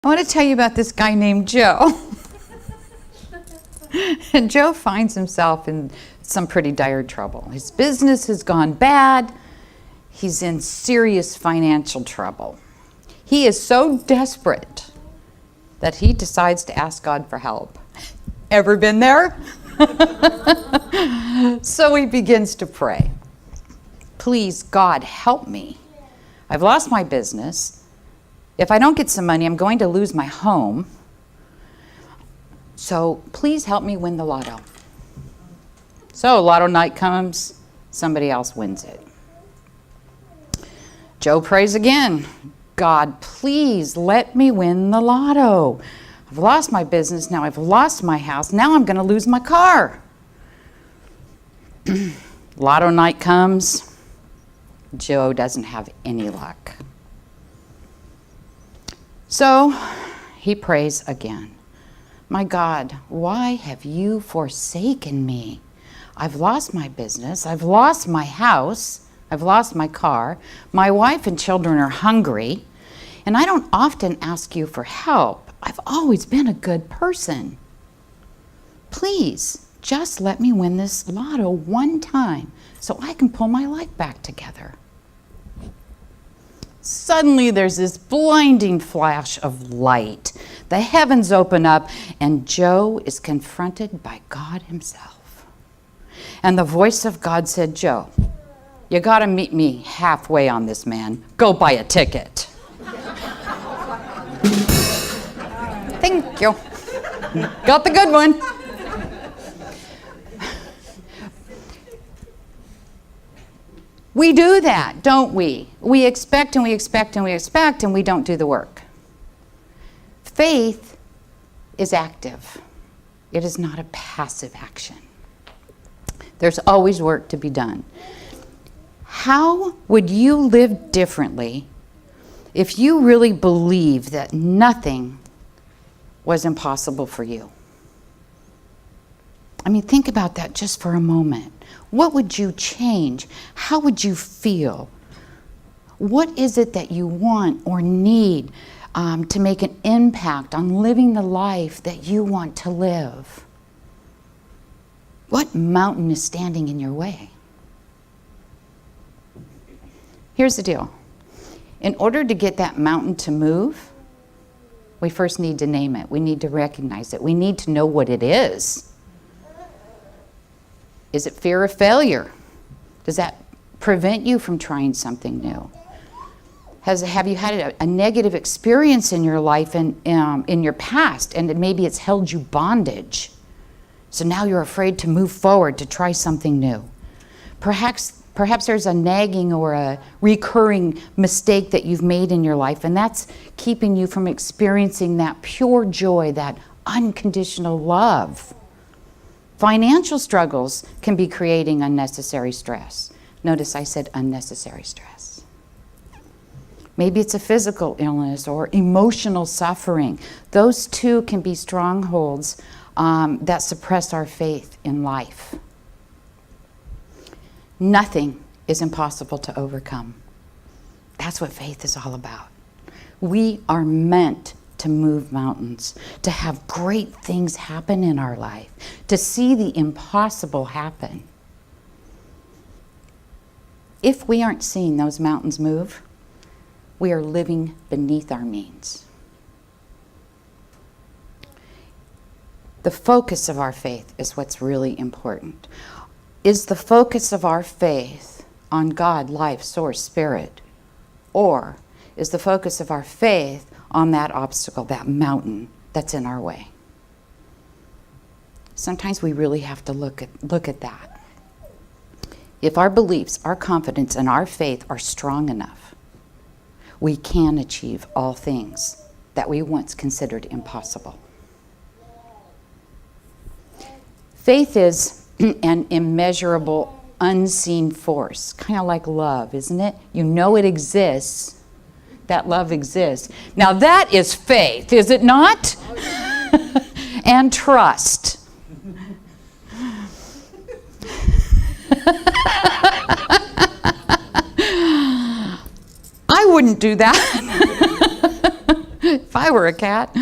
I want to tell you about this guy named Joe. And Joe finds himself in some pretty dire trouble. His business has gone bad. He's in serious financial trouble. He is so desperate that he decides to ask God for help. Ever been there? So he begins to pray. Please, God, help me. I've lost my business. If I don't get some money, I'm going to lose my home. So please help me win the lotto. So lotto night comes, somebody else wins it. Joe prays again. God, please let me win the lotto. I've lost my business, now I've lost my house, now I'm going to lose my car. Lotto night comes. Joe doesn't have any luck. So he prays again. My God, why have you forsaken me? I've lost my business, I've lost my house, I've lost my car, my wife and children are hungry, and I don't often ask you for help. I've always been a good person. Please, just let me win this lotto one time so I can pull my life back together. Suddenly there's this blinding flash of light. The heavens open up and Joe is confronted by God himself. And the voice of God said, Joe, you got to meet me halfway on this, man. Go buy a ticket. Thank you. Got the good one. We do that, don't we? We expect and we expect and we expect and we don't do the work. Faith is active. It is not a passive action. There's always work to be done. How would you live differently if you really believed that nothing was impossible for you? I mean, think about that just for a moment. What would you change? How would you feel? What is it that you want or need to make an impact on living the life that you want to live? What mountain is standing in your way? Here's the deal. In order to get that mountain to move, we first need to name it. We need to recognize it. We need to know what it is. Is it fear of failure? Does that prevent you from trying something new? Have you had a negative experience in your life and in your past, and maybe it's held you bondage? So now you're afraid to move forward, to try something new. Perhaps there's a nagging or a recurring mistake that you've made in your life, and that's keeping you from experiencing that pure joy, that unconditional love. Financial struggles can be creating unnecessary stress. Notice I said unnecessary stress. Maybe it's a physical illness or emotional suffering. Those two can be strongholds that suppress our faith in life. Nothing is impossible to overcome. That's what faith is all about. We are meant to move mountains, to have great things happen in our life, to see the impossible happen. If we aren't seeing those mountains move, we are living beneath our means. The focus of our faith is what's really important. Is the focus of our faith on God, life, source, spirit? Or is the focus of our faith on that obstacle, that mountain that's in our way? Sometimes we really have to look at that. If our beliefs, our confidence, and our faith are strong enough, we can achieve all things that we once considered impossible. Faith is an immeasurable, unseen force, kind of like love, isn't it? You know it exists. That love exists. Now that is faith, is it not? And trust. I wouldn't do that. If I were a cat.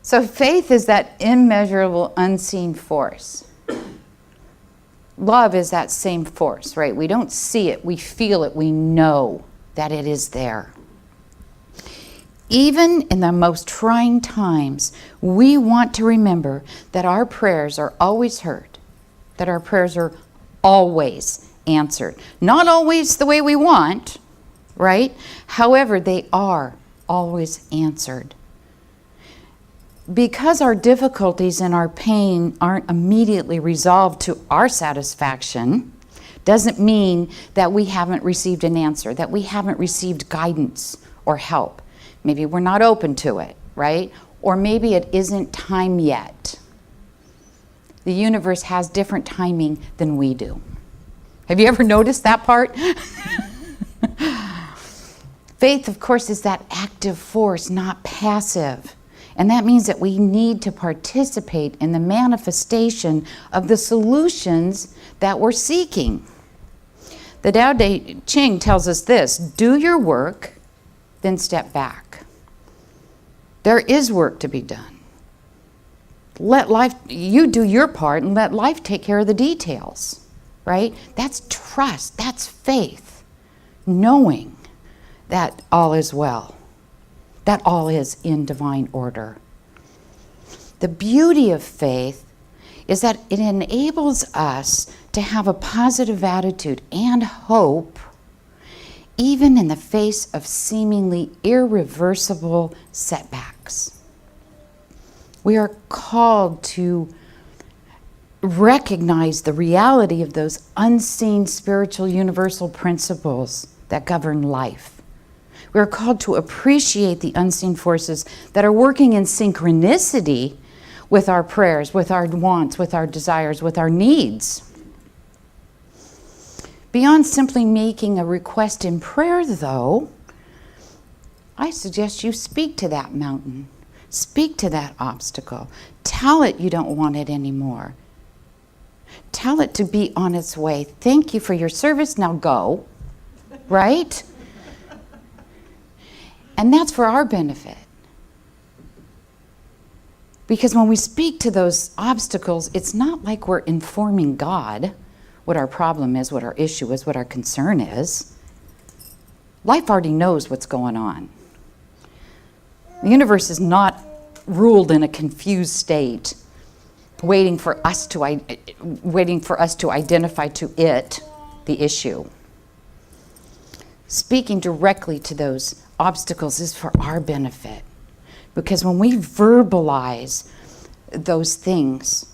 So faith is that immeasurable, unseen force. Love is that same force, right? We don't see it, we feel it, we know that it is there. Even in the most trying times, we want to remember that our prayers are always heard, that our prayers are always answered. Not always the way we want, right? However, they are always answered. Because our difficulties and our pain aren't immediately resolved to our satisfaction, doesn't mean that we haven't received an answer, that we haven't received guidance or help. Maybe we're not open to it, right? Or maybe it isn't time yet. The universe has different timing than we do. Have you ever noticed that part? Faith, of course, is that active force, not passive. And that means that we need to participate in the manifestation of the solutions that we're seeking. The Tao Te Ching tells us this: do your work, then step back. There is work to be done. Let life, you do your part and let life take care of the details, right? That's trust, that's faith, knowing that all is well, that all is in divine order. The beauty of faith is that it enables us to have a positive attitude and hope, even in the face of seemingly irreversible setbacks. We are called to recognize the reality of those unseen spiritual universal principles that govern life. We are called to appreciate the unseen forces that are working in synchronicity with our prayers, with our wants, with our desires, with our needs. Beyond simply making a request in prayer, though, I suggest you speak to that mountain. Speak to that obstacle. Tell it you don't want it anymore. Tell it to be on its way. Thank you for your service, now go. Right? And that's for our benefit. Because when we speak to those obstacles, it's not like we're informing God what our problem is, what our issue is, what our concern is. Life already knows what's going on. The universe is not ruled in a confused state, waiting for us to identify to it the issue. Speaking directly to those obstacles is for our benefit. Because when we verbalize those things,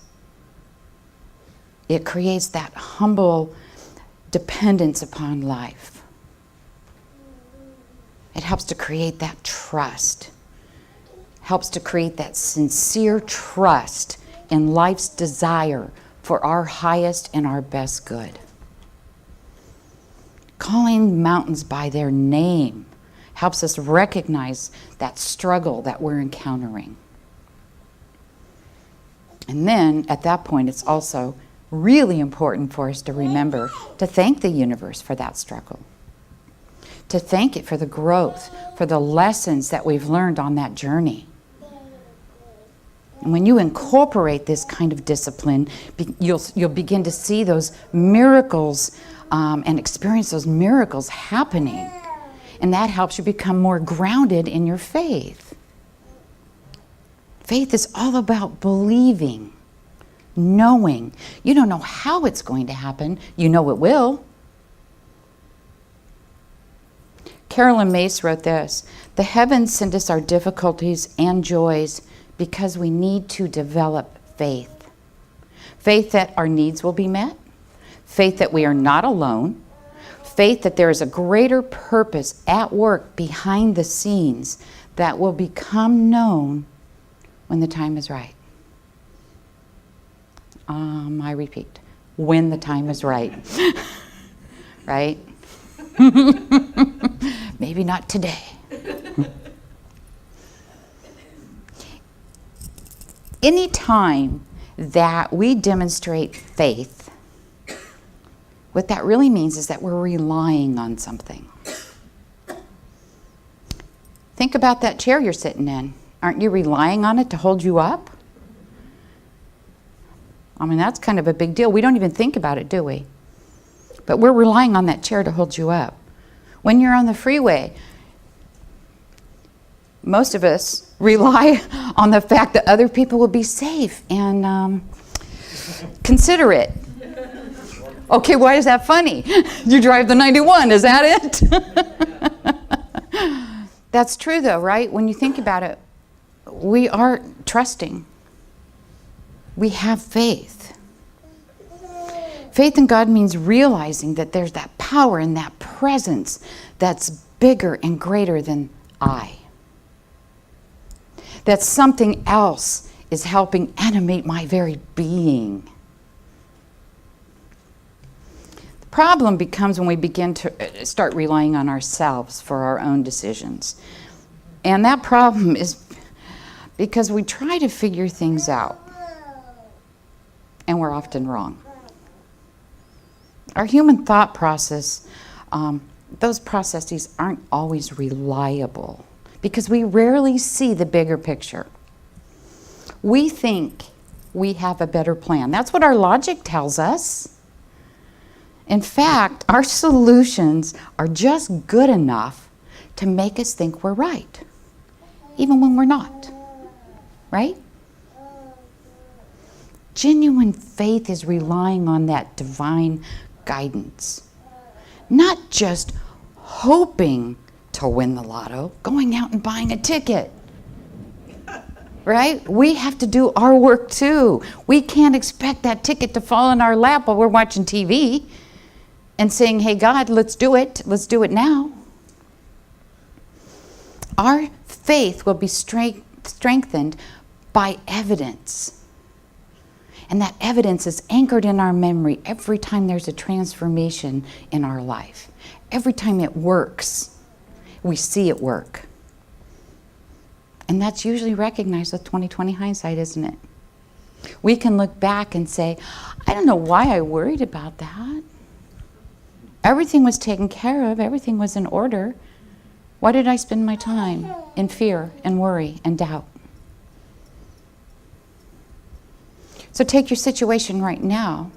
it creates that humble dependence upon life. It helps to create that trust. Helps to create that sincere trust in life's desire for our highest and our best good. Calling mountains by their name helps us recognize that struggle that we're encountering. And then, at that point, it's also really important for us to remember to thank the universe for that struggle. To thank it for the growth, for the lessons that we've learned on that journey. And when you incorporate this kind of discipline, you'll begin to see those miracles and experience those miracles happening. And that helps you become more grounded in your faith. Faith is all about believing, knowing. You don't know how it's going to happen. You know it will. Carolyn Mace wrote this: "The heavens send us our difficulties and joys because we need to develop faith. Faith that our needs will be met. Faith that we are not alone. Faith that there is a greater purpose at work behind the scenes that will become known when the time is right." I repeat, when the time is right. Right? Maybe not today. Any time that we demonstrate faith, what that really means is that we're relying on something. Think about that chair you're sitting in. Aren't you relying on it to hold you up? I mean, that's kind of a big deal. We don't even think about it, do we? But we're relying on that chair to hold you up. When you're on the freeway, most of us rely on the fact that other people will be safe and considerate. Okay, why is that funny? You drive the 91, is that it? That's true though, right? When you think about it, we are trusting. We have faith. Faith in God means realizing that there's that power and that presence that's bigger and greater than I. That something else is helping animate my very being. The problem becomes when we begin to start relying on ourselves for our own decisions. And that problem is because we try to figure things out. And we're often wrong. Our human thought process, those processes aren't always reliable because we rarely see the bigger picture. We think we have a better plan. That's what our logic tells us. In fact, our solutions are just good enough to make us think we're right, even when we're not, right? Genuine faith is relying on that divine guidance, not just hoping to win the lotto, going out and buying a ticket, right? We have to do our work too. We can't expect that ticket to fall in our lap while we're watching TV and saying, hey God, let's do it now. Our faith will be strengthened by evidence. And that evidence is anchored in our memory every time there's a transformation in our life. Every time it works, we see it work. And that's usually recognized with 20/20 hindsight, isn't it? We can look back and say, I don't know why I worried about that. Everything was taken care of. Everything was in order. Why did I spend my time in fear and worry and doubt? So take your situation right now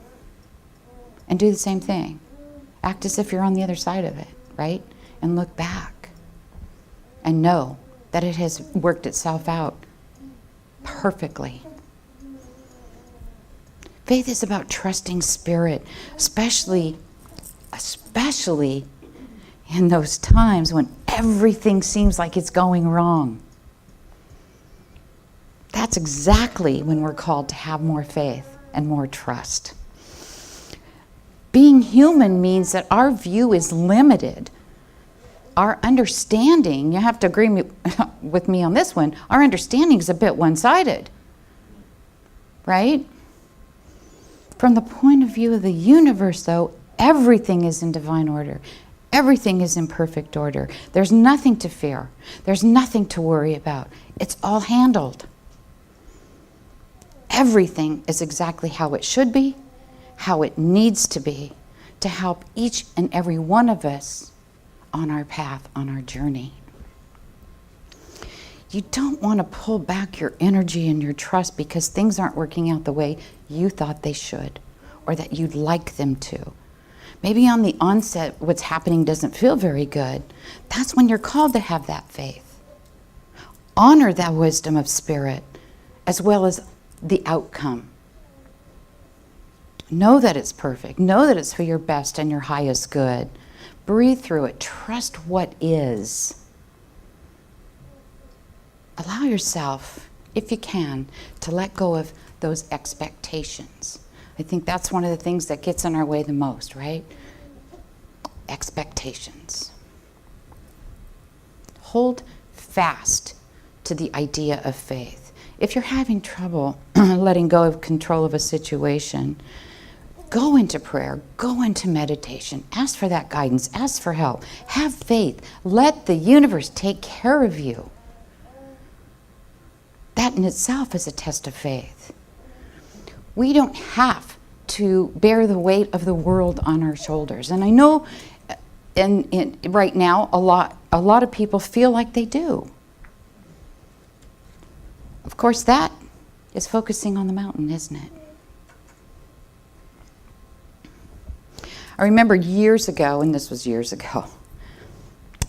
and do the same thing. Act as if you're on the other side of it, right? And look back and know that it has worked itself out perfectly. Faith is about trusting Spirit, especially in those times when everything seems like it's going wrong. That's exactly when we're called to have more faith and more trust. Being human means that our view is limited. Our understanding, you have to agree with me on this one, our understanding is a bit one-sided, right? From the point of view of the universe, though, everything is in divine order. Everything is in perfect order. There's nothing to fear. There's nothing to worry about. It's all handled. Everything is exactly how it should be, how it needs to be, to help each and every one of us on our path, on our journey. You don't want to pull back your energy and your trust because things aren't working out the way you thought they should or that you'd like them to. Maybe on the onset, what's happening doesn't feel very good. That's when you're called to have that faith. Honor that wisdom of Spirit as well as the outcome. Know that it's perfect. Know that it's for your best and your highest good. Breathe through it. Trust what is. Allow yourself, if you can, to let go of those expectations. I think that's one of the things that gets in our way the most, right? Expectations. Hold fast to the idea of faith. If you're having trouble letting go of control of a situation, go into prayer, go into meditation, ask for that guidance, ask for help, have faith, let the universe take care of you. That in itself is a test of faith. We don't have to bear the weight of the world on our shoulders. And I know right now a lot of people feel like they do. Of course, that is focusing on the mountain, isn't it? I remember years ago, and this was years ago,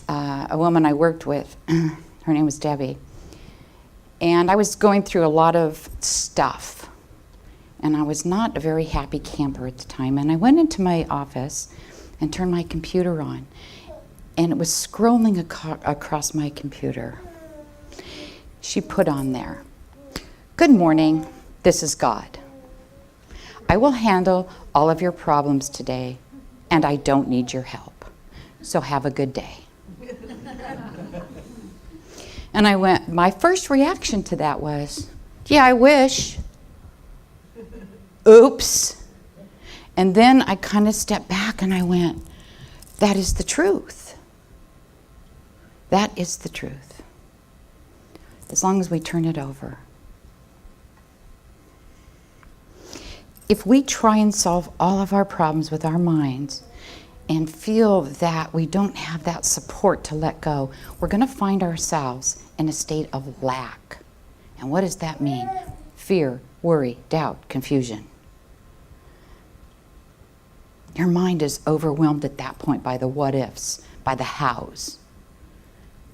a woman I worked with, her name was Debbie, and I was going through a lot of stuff, and I was not a very happy camper at the time, and I went into my office and turned my computer on, and it was scrolling across my computer. She put on there, "Good morning, this is God. I will handle all of your problems today, and I don't need your help. So have a good day." And I went, my first reaction to that was, yeah, I wish. Oops. And then I kind of stepped back and I went, that is the truth. That is the truth. As long as we turn it over. If we try and solve all of our problems with our minds and feel that we don't have that support to let go, we're going to find ourselves in a state of lack. And what does that mean? Fear, worry, doubt, confusion. Your mind is overwhelmed at that point by the what ifs, by the hows.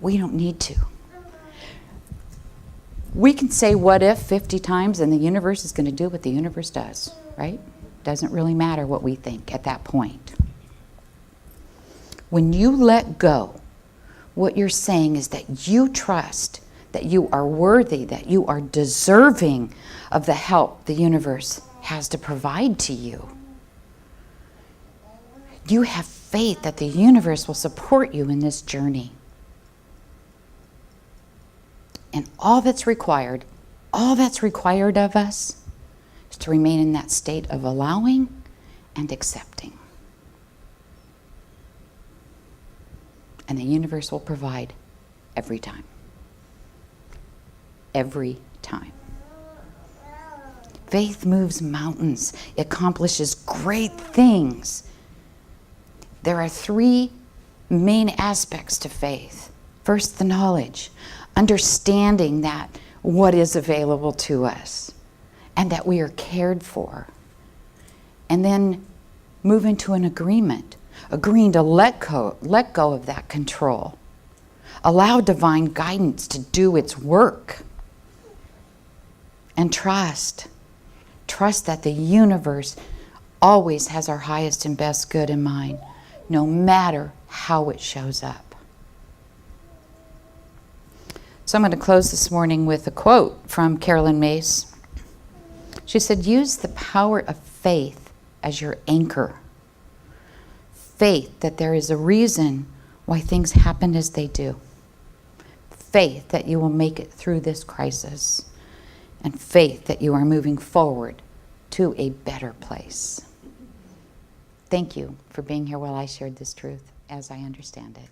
We don't need to. We can say what if 50 times and the universe is going to do what the universe does, right? Doesn't really matter what we think at that point. When you let go, what you're saying is that you trust that you are worthy, that you are deserving of the help the universe has to provide to you. You have faith that the universe will support you in this journey. And all that's required of us is to remain in that state of allowing and accepting. And the universe will provide every time. Every time. Faith moves mountains. It accomplishes great things. There are three main aspects to faith. First, the knowledge, understanding that what is available to us and that we are cared for. And then move into an agreement, agreeing to let go of that control. Allow divine guidance to do its work. And trust that the universe always has our highest and best good in mind, no matter how it shows up. So I'm going to close this morning with a quote from Carolyn Mace. She said, "Use the power of faith as your anchor. Faith that there is a reason why things happen as they do. Faith that you will make it through this crisis. And faith that you are moving forward to a better place." Thank you for being here while I shared this truth as I understand it.